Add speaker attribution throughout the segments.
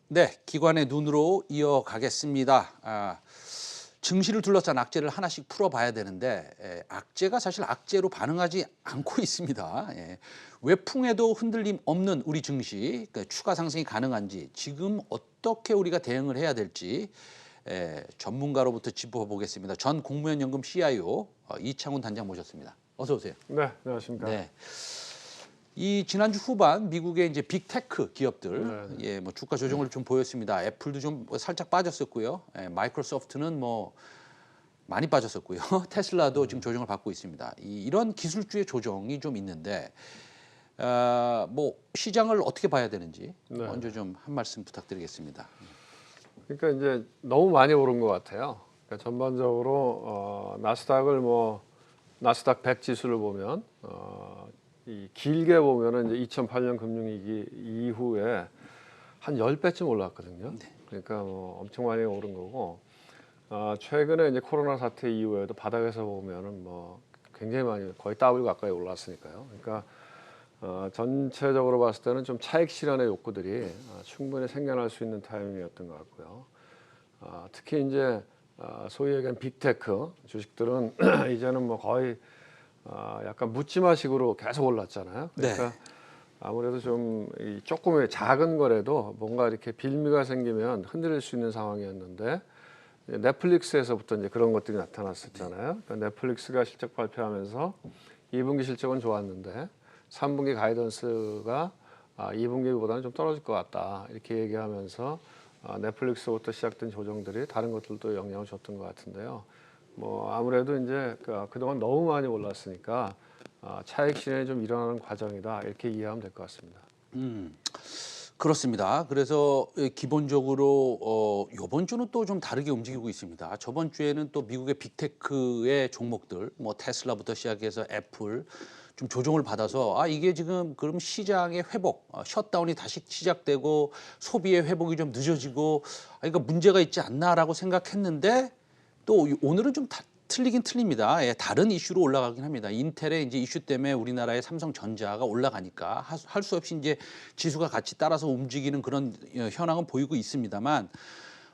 Speaker 1: 네, 기관의 눈으로 이어가겠습니다. 증시를 둘러싼 악재를 하나씩 풀어봐야 되는데 악재가 사실 악재로 반응하지 않고 있습니다. 외풍에도 흔들림 없는 우리 증시, 그러니까 추가 상승이 가능한지 지금 어떻게 우리가 대응을 해야 될지 전문가로부터 짚어보겠습니다. 전 공무원연금 CIO 이창훈 단장 모셨습니다. 어서 오세요.
Speaker 2: 네, 안녕하십니까.
Speaker 1: 네. 이 지난주 후반 미국의 이제 빅테크 기업들 뭐 주가 조정을 좀 보였습니다. 애플도 좀 살짝 빠졌었고요. 마이크로소프트는 뭐 많이 빠졌었고요. 테슬라도 지금 조정을 받고 있습니다. 이런 기술주의 조정이 좀 있는데 뭐 시장을 어떻게 봐야 되는지 먼저 좀 한 말씀 부탁드리겠습니다.
Speaker 2: 그러니까 이제 너무 많이 오른 것 같아요. 그러니까 전반적으로 나스닥을 나스닥 100 지수를 보면 이 길게 보면은 이제 2008년 금융위기 이후에 한 10배쯤 올랐거든요. 그러니까 엄청 많이 오른 거고 최근에 이제 코로나 사태 이후에도 바닥에서 보면은 굉장히 많이 거의 더블 가까이 올랐으니까요. 그러니까 전체적으로 봤을 때는 좀 차익 실현의 욕구들이 충분히 생겨날 수 있는 타이밍이었던 것 같고요. 특히 이제 소위 얘기한 빅테크 주식들은 이제는 거의 약간 묻지마식으로 계속 올랐잖아요. 그러니까 아무래도 좀 조금의 작은 거라도 뭔가 이렇게 빌미가 생기면 흔들릴 수 있는 상황이었는데 넷플릭스에서부터 이제 그런 것들이 나타났었잖아요. 그러니까 넷플릭스가 실적 발표하면서 2분기 실적은 좋았는데 3분기 가이던스가 2분기보다는 좀 떨어질 것 같다 이렇게 얘기하면서 넷플릭스부터 시작된 조정들이 다른 것들도 영향을 줬던 것 같은데요. 아무래도 이제 그동안 너무 많이 올랐으니까 차익 실현이 좀 일어나는 과정이다 이렇게 이해하면 될 것 같습니다.
Speaker 1: 그렇습니다. 그래서 기본적으로 이번 주는 또 좀 다르게 움직이고 있습니다. 저번 주에는 또 미국의 빅테크의 종목들, 테슬라부터 시작해서 애플 좀 조정을 받아서 이게 지금 그럼 시장의 회복, 셧다운이 다시 시작되고 소비의 회복이 좀 늦어지고 그러니까 문제가 있지 않나라고 생각했는데 또 오늘은 좀 틀리긴 틀립니다. 다른 이슈로 올라가긴 합니다. 인텔의 이제 이슈 때문에 우리나라의 삼성전자가 올라가니까 할 수 없이 이제 지수가 같이 따라서 움직이는 그런 현황은 보이고 있습니다만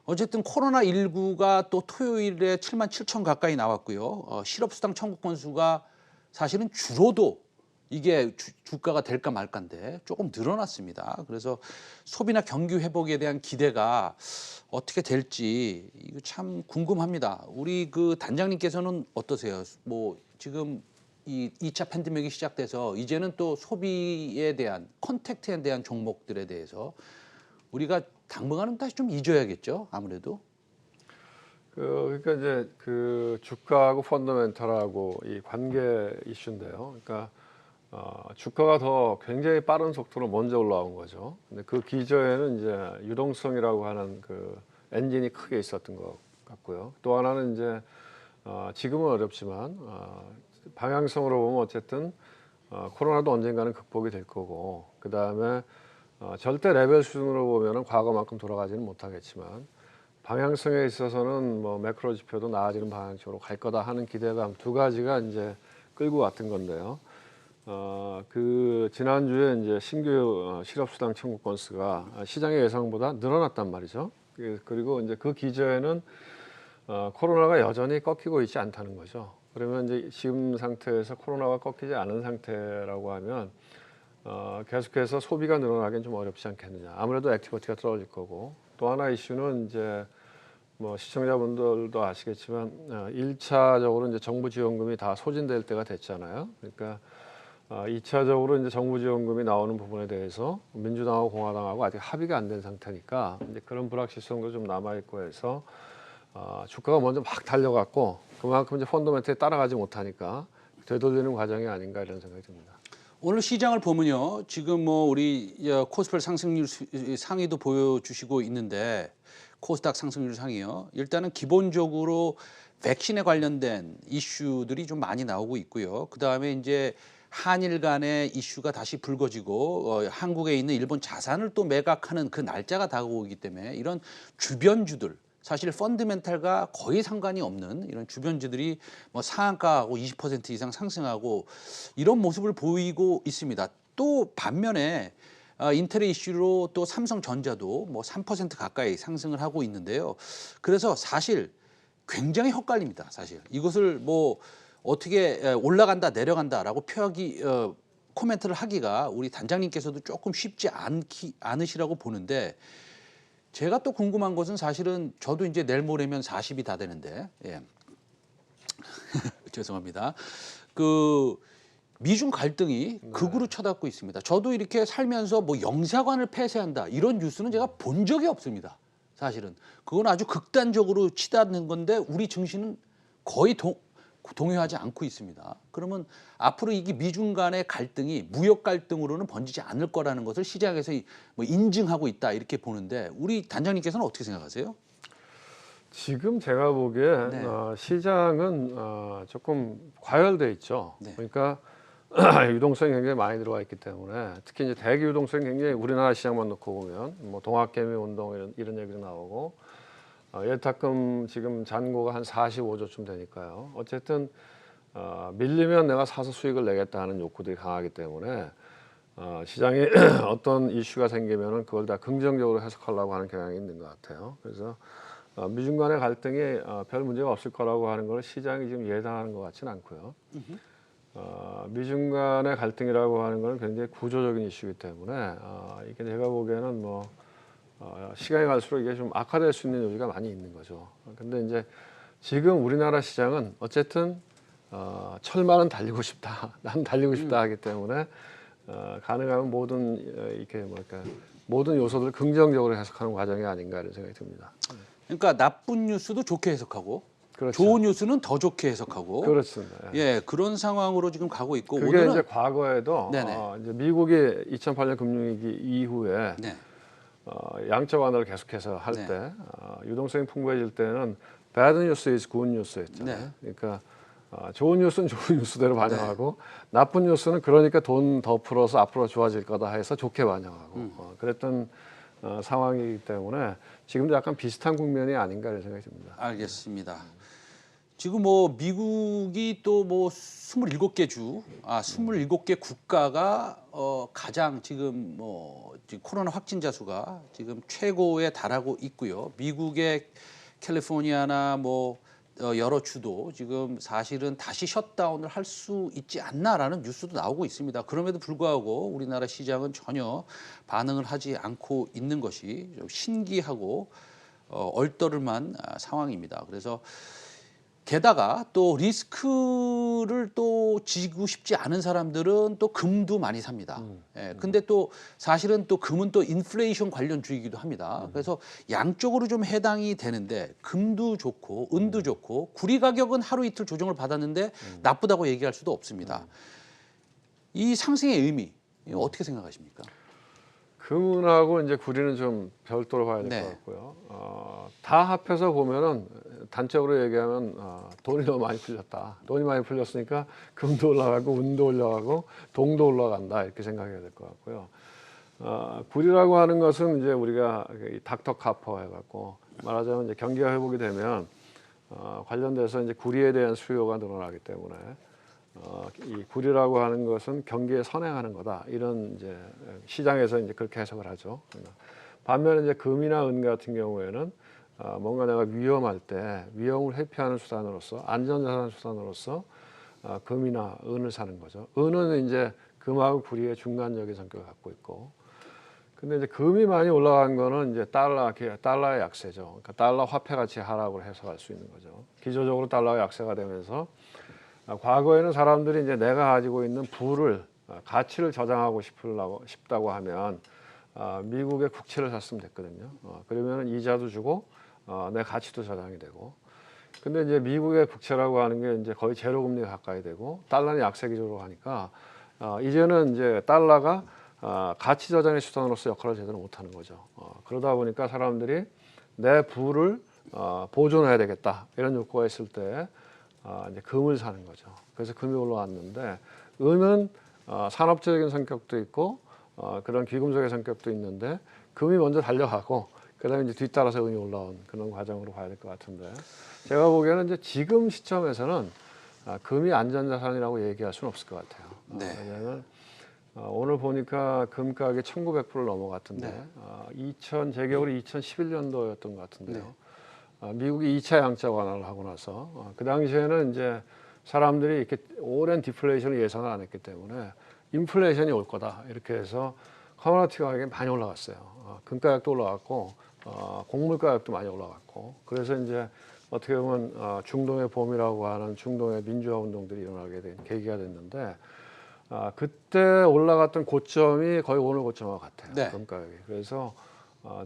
Speaker 1: 어쨌든 코로나19가 또 토요일에 7만 7천 가까이 나왔고요. 실업수당 청구 건수가 사실은 줄어도 이게 주가가 될까 말까인데 조금 늘어났습니다. 그래서 소비나 경기 회복에 대한 기대가 어떻게 될지 이거 참 궁금합니다. 우리 그 단장님께서는 어떠세요? 지금 이 2차 팬데믹이 시작돼서 이제는 또 소비에 대한 컨택트에 대한 종목들에 대해서 우리가 당분간은 다시 좀 잊어야겠죠. 아무래도.
Speaker 2: 그러니까 이제 그 주가하고 펀더멘털하고 이 관계 이슈인데요. 그러니까 주가가 더 굉장히 빠른 속도로 먼저 올라온 거죠. 근데 그 기저에는 이제 유동성이라고 하는 그 엔진이 크게 있었던 것 같고요. 또 하나는 이제 지금은 어렵지만 방향성으로 보면 어쨌든 코로나도 언젠가는 극복이 될 거고 그 다음에 절대 레벨 수준으로 보면은 과거만큼 돌아가지는 못하겠지만 방향성에 있어서는 매크로 지표도 나아지는 방향으로 갈 거다 하는 기대감 두 가지가 이제 끌고 왔던 건데요. 그 지난주에 이제 신규 실업수당 청구 건수가 시장의 예상보다 늘어났단 말이죠. 그리고 이제 그 기저에는 코로나가 여전히 꺾이고 있지 않다는 거죠. 그러면 이제 지금 상태에서 코로나가 꺾이지 않은 상태라고 하면 계속해서 소비가 늘어나기는 좀 어렵지 않겠느냐. 아무래도 액티비티가 떨어질 거고 또 하나 이슈는 이제 시청자분들도 아시겠지만 1차적으로 이제 정부 지원금이 다 소진될 때가 됐잖아요. 그러니까 2차적으로 이제 정부 지원금이 나오는 부분에 대해서 민주당하고 공화당하고 아직 합의가 안 된 상태니까 이제 그런 불확실성도 좀 남아 있고 해서 주가가 먼저 막 달려갔고 그만큼 이제 펀더멘털에 따라가지 못하니까 되돌리는 과정이 아닌가 이런 생각이 듭니다.
Speaker 1: 오늘 시장을 보면요, 지금 우리 코스피 상승률 상위도 보여주시고 있는데 코스닥 상승률 상이요. 일단은 기본적으로 백신에 관련된 이슈들이 좀 많이 나오고 있고요. 그 다음에 이제 한일 간의 이슈가 다시 불거지고 한국에 있는 일본 자산을 또 매각하는 그 날짜가 다가오기 때문에 이런 주변주들, 사실 펀드멘탈과 거의 상관이 없는 이런 주변주들이 뭐 상한가하고 20% 이상 상승하고 이런 모습을 보이고 있습니다. 또 반면에 인텔의 이슈로 또 삼성전자도 뭐 3% 가까이 상승을 하고 있는데요. 그래서 사실 굉장히 헛갈립니다. 사실 이것을 뭐 어떻게 올라간다 내려간다라고 표하기 코멘트를 하기가 우리 단장님께서도 조금 쉽지 않으시라고 보는데 제가 또 궁금한 것은 사실은 저도 이제 내일 모레면 40이 다 되는데 예. 죄송합니다. 그 미중 갈등이 극으로 쳐닫고 있습니다. 저도 이렇게 살면서 뭐 영사관을 폐쇄한다 이런 뉴스는 제가 본 적이 없습니다. 사실은 그건 아주 극단적으로 치닫는 건데 우리 증시는 거의 동요하지 않고 있습니다. 그러면 앞으로 이게 미중 간의 갈등이 무역 갈등으로는 번지지 않을 거라는 것을 시장에서 뭐 인증하고 있다 이렇게 보는데 우리 단장님께서는 어떻게 생각하세요?
Speaker 2: 지금 제가 보기에
Speaker 1: 네.
Speaker 2: 시장은 조금 과열돼 있죠.
Speaker 1: 네.
Speaker 2: 그러니까 유동성이 굉장히 많이 들어와 있기 때문에 특히 이제 대기 유동성이 굉장히 우리나라 시장만 놓고 보면 뭐 동학개미 운동 이런 얘기도 나오고 예탁금 지금 잔고가 한 45조쯤 되니까요. 어쨌든 밀리면 내가 사서 수익을 내겠다는 욕구들이 강하기 때문에 시장에 어떤 이슈가 생기면은 그걸 다 긍정적으로 해석하려고 하는 경향이 있는 것 같아요. 그래서 미중 간의 갈등이 별 문제가 없을 거라고 하는 걸 시장이 지금 예상하는 것 같지는 않고요. 미중 간의 갈등이라고 하는 건 굉장히 구조적인 이슈이기 때문에 이게 제가 보기에는 뭐 시간이 갈수록 이게 좀 악화될 수 있는 요지가 많이 있는 거죠. 근데 이제 지금 우리나라 시장은 어쨌든 철만은 달리고 싶다, 난 달리고 싶다 하기 때문에 가능하면 모든 이렇게 뭐랄까 모든 요소들을 긍정적으로 해석하는 과정이 아닌가 이런 생각이 듭니다.
Speaker 1: 그러니까 나쁜 뉴스도 좋게 해석하고
Speaker 2: 그렇죠.
Speaker 1: 좋은 뉴스는 더 좋게 해석하고
Speaker 2: 그렇습니다.
Speaker 1: 예 그런 상황으로 지금 가고 있고
Speaker 2: 그게
Speaker 1: 오늘은
Speaker 2: 이제 과거에도 이제 미국이 2008년 금융위기 이후에
Speaker 1: 네.
Speaker 2: 양적 완화를 계속해서 할
Speaker 1: 네.
Speaker 2: 때 유동성이 풍부해질 때는 bad news is good news였잖아요.
Speaker 1: 네.
Speaker 2: 그러니까 좋은 뉴스는 좋은 뉴스대로 반영하고 나쁜 뉴스는 그러니까 돈 더 풀어서 앞으로 좋아질 거다 해서 좋게 반영하고 그랬던 상황이기 때문에 지금도 약간 비슷한 국면이 아닌가 이런 생각이 듭니다.
Speaker 1: 알겠습니다. 지금 뭐 미국이 또 뭐 27개 주, 27개 국가가 가장 지금 뭐 지금 코로나 확진자 수가 지금 최고에 달하고 있고요. 미국의 캘리포니아나 뭐 여러 주도 지금 사실은 다시 셧다운을 할 수 있지 않나라는 뉴스도 나오고 있습니다. 그럼에도 불구하고 우리나라 시장은 전혀 반응을 하지 않고 있는 것이 좀 신기하고 얼떨음한 상황입니다. 그래서 게다가 또 리스크를 또 지고 싶지 않은 사람들은 또 금도 많이 삽니다. 예, 근데 또 사실은 또 금은 또 인플레이션 관련주이기도 합니다. 그래서 양쪽으로 좀 해당이 되는데 금도 좋고 은도 좋고 구리 가격은 하루 이틀 조정을 받았는데 나쁘다고 얘기할 수도 없습니다. 이 상승의 의미 어떻게 생각하십니까?
Speaker 2: 금은하고 이제 구리는 좀 별도로 봐야 될 것
Speaker 1: 네.
Speaker 2: 같고요. 다 합해서 보면은 단적으로 얘기하면 돈이 너무 많이 풀렸다. 돈이 많이 풀렸으니까 금도 올라가고 은도 올라가고 동도 올라간다 이렇게 생각해야 될 것 같고요. 구리라고 하는 것은 이제 우리가 닥터 카퍼 해갖고 말하자면 이제 경기가 회복이 되면 관련돼서 이제 구리에 대한 수요가 늘어나기 때문에 이 구리라고 하는 것은 경기에 선행하는 거다 이런 이제 시장에서 이제 그렇게 해석을 하죠. 반면에 이제 금이나 은 같은 경우에는 뭔가 내가 위험할 때 위험을 회피하는 수단으로서 안전자산 수단으로서 금이나 은을 사는 거죠. 은은 이제 금하고 구리의 중간적인 성격을 갖고 있고, 근데 이제 금이 많이 올라간 거는 이제 달러의 약세죠. 그러니까 달러 화폐 가치 하락으로 해석할 수 있는 거죠. 기조적으로 달러가 약세가 되면서 과거에는 사람들이 이제 내가 가지고 있는 부를 가치를 저장하고 싶다고 하면 미국의 국채를 샀으면 됐거든요. 그러면 이자도 주고 내 가치도 저장이 되고. 근데 이제 미국의 국채라고 하는 게 이제 거의 제로 금리가 가까이 되고 달러는 약세 기조로 하니까 이제는 이제 달러가 가치 저장의 수단으로서 역할을 제대로 못하는 거죠. 그러다 보니까 사람들이 내 부를 보존해야 되겠다 이런 욕구가 있을 때 이제 금을 사는 거죠. 그래서 금이 올라왔는데 은은 산업적인 성격도 있고 그런 귀금속의 성격도 있는데 금이 먼저 달려가고 그다음에 이제 뒤따라서 은이 올라온 그런 과정으로 봐야 될 것 같은데 제가 보기에는 이제 지금 시점에서는 금이 안전자산이라고 얘기할 수는 없을 것 같아요.
Speaker 1: 네.
Speaker 2: 왜냐하면 오늘 보니까 금 가격이 1,900불을 넘어갔던데
Speaker 1: 네.
Speaker 2: 제 기억으로 2011년도였던 것 같은데요.
Speaker 1: 네.
Speaker 2: 미국이 2차 양자 완화를 하고 나서 그 당시에는 이제 사람들이 이렇게 오랜 디플레이션을 예상을 안 했기 때문에 인플레이션이 올 거다 이렇게 해서 커머디티 가격이 많이 올라갔어요. 금 가격도 올라갔고 곡물 가격도 많이 올라갔고 그래서 이제 어떻게 보면 중동의 봄이라고 하는 중동의 민주화 운동들이 일어나게 된 계기가 됐는데 그때 올라갔던 고점이 거의 오늘 고점과 같아요.
Speaker 1: 네.
Speaker 2: 금 가격이. 그래서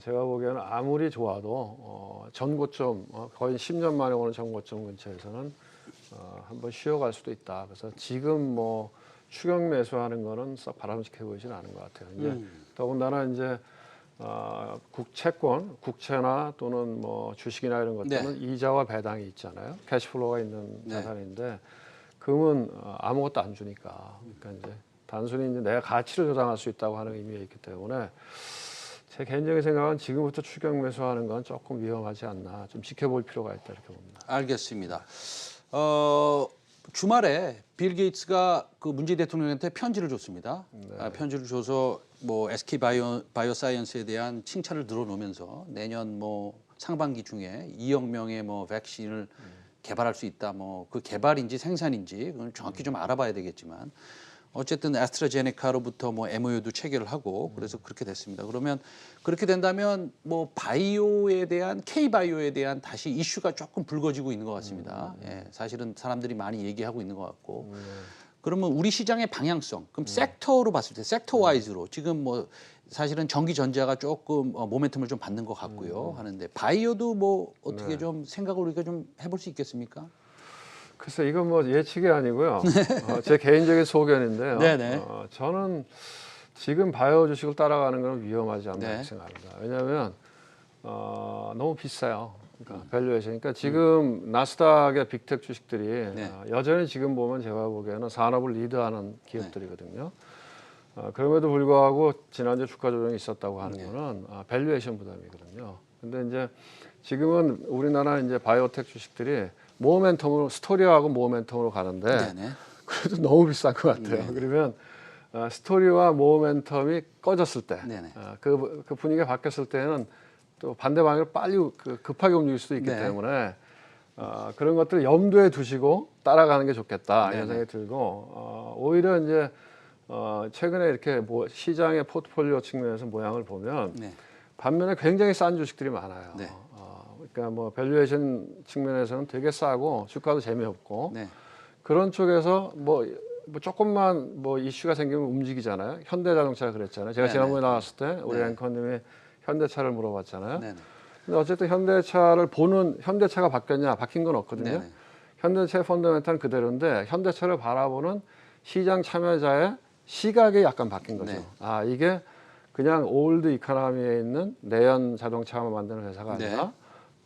Speaker 2: 제가 보기에는 아무리 좋아도 전 고점 거의 10년 만에 오는 전 고점 근처에서는 한번 쉬어갈 수도 있다. 그래서 지금 뭐 추격 매수하는 거는 썩 바람직해 보이지는 않은 것 같아요. 이제 더군다나 이제 국채권, 국채나 또는 뭐 주식이나 이런 것들은 이자와 배당이 있잖아요. 캐시플로우가 있는
Speaker 1: 네.
Speaker 2: 자산인데 금은 아무것도 안 주니까. 그러니까 이제 단순히 이제 내가 가치를 조장할 수 있다고 하는 의미가 있기 때문에 제 개인적인 생각은 지금부터 추격 매수하는 건 조금 위험하지 않나. 좀 지켜볼 필요가 있다 이렇게 봅니다.
Speaker 1: 알겠습니다. 주말에 빌 게이츠가 그 문재인 대통령한테 편지를 줬습니다. 편지를 줘서 뭐 SK 바이오사이언스에 대한 칭찬을 늘어놓으면서 내년 뭐 상반기 중에 2억 명의 뭐 백신을 개발할 수 있다. 뭐 그 개발인지 생산인지 그건 정확히 좀 알아봐야 되겠지만 어쨌든 애스트라제네카로부터 뭐 MOU도 체결을 하고 그래서 그렇게 됐습니다. 그러면 그렇게 된다면 뭐 바이오에 대한 K바이오에 대한 다시 이슈가 조금 불거지고 있는 것 같습니다. 예, 사실은 사람들이 많이 얘기하고 있는 것 같고. 그러면 우리 시장의 방향성, 그럼 섹터로 봤을 때 섹터 와이즈로 지금 뭐 사실은 전기전자가 조금 모멘텀을 좀 받는 것 같고요. 하는데 바이오도 뭐 어떻게 좀 생각을 우리가 좀 해볼 수 있겠습니까?
Speaker 2: 글쎄 이건 뭐 예측이 아니고요. 제 개인적인 소견인데요.
Speaker 1: 네네.
Speaker 2: 저는 지금 바이오 주식을 따라가는 건 위험하지 않나
Speaker 1: 네.
Speaker 2: 생각합니다. 왜냐하면 너무 비싸요. 그러니까 밸류에이션. 그러니까 지금 나스닥의 빅텍 주식들이
Speaker 1: 네.
Speaker 2: 여전히 지금 보면 제가 보기에는 산업을 리드하는 기업들이거든요. 그럼에도 불구하고 지난주 주가 조정이 있었다고 하는 거는 밸류에이션 부담이거든요. 근데 이제 지금은 우리나라 이제 바이오텍 주식들이 모멘텀으로 스토리하고 모멘텀으로 가는데
Speaker 1: 네네.
Speaker 2: 그래도 너무 비싼 것 같아요. 그러면 스토리와 모멘텀이 꺼졌을 때,
Speaker 1: 네네.
Speaker 2: 그 분위기가 바뀌었을 때는 또 반대 방향으로 빨리 급하게 움직일 수도 있기
Speaker 1: 네.
Speaker 2: 때문에 그런 것들을 염두에 두시고 따라가는 게 좋겠다 이런
Speaker 1: 네네.
Speaker 2: 생각이 들고 오히려 이제 최근에 이렇게 뭐 시장의 포트폴리오 측면에서 모양을 보면
Speaker 1: 네.
Speaker 2: 반면에 굉장히 싼 주식들이 많아요.
Speaker 1: 네.
Speaker 2: 그러니까 뭐 밸류에이션 측면에서는 되게 싸고 주가도 재미없고
Speaker 1: 네.
Speaker 2: 그런 쪽에서 뭐 조금만 뭐 이슈가 생기면 움직이잖아요. 현대자동차가 그랬잖아요. 제가
Speaker 1: 네네.
Speaker 2: 지난번에 나왔을 때 우리
Speaker 1: 네.
Speaker 2: 앵커님이 현대차를 물어봤잖아요.
Speaker 1: 네네.
Speaker 2: 근데 어쨌든 현대차가 바뀌었냐? 바뀐 건 없거든요.
Speaker 1: 네네.
Speaker 2: 현대차의 펀더멘탈은 그대로인데 현대차를 바라보는 시장 참여자의 시각이 약간 바뀐 거죠.
Speaker 1: 네.
Speaker 2: 이게 그냥 올드 이코노미에 있는 내연 자동차만 만드는 회사가 아니라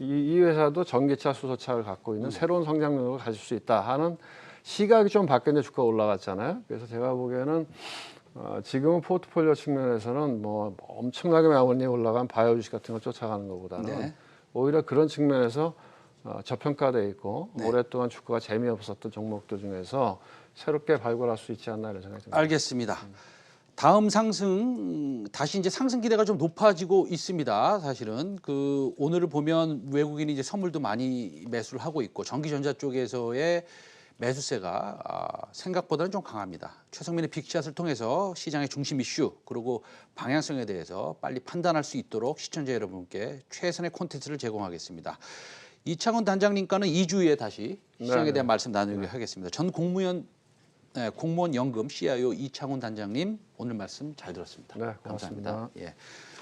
Speaker 2: 이 회사도 전기차, 수소차를 갖고 있는 새로운 성장 능력을 가질 수 있다 하는 시각이 좀 바뀌었는데 주가가 올라갔잖아요. 그래서 제가 보기에는 지금은 포트폴리오 측면에서는 뭐 엄청나게 많이 올라간 바이오 주식 같은 걸 쫓아가는 것보다는 오히려 그런 측면에서 저평가돼 있고 오랫동안 주가가 재미없었던 종목들 중에서 새롭게 발굴할 수 있지 않나 이런 생각이 듭니다.
Speaker 1: 알겠습니다. 다음 상승 다시 이제 상승 기대가 좀 높아지고 있습니다. 사실은 그 오늘을 보면 외국인이 이제 선물도 많이 매수를 하고 있고 전기전자 쪽에서의 매수세가 생각보다는 좀 강합니다. 최성민의 빅샷을 통해서 시장의 중심 이슈 그리고 방향성에 대해서 빨리 판단할 수 있도록 시청자 여러분께 최선의 콘텐츠를 제공하겠습니다. 이창훈 단장님과는 2주 후에 다시 시장에 대한 말씀 나누도록 하겠습니다. 전 공무원 연금 CIO 이창훈 단장님 오늘 말씀 잘 들었습니다.
Speaker 2: 네, 고맙습니다.
Speaker 1: 감사합니다. 예.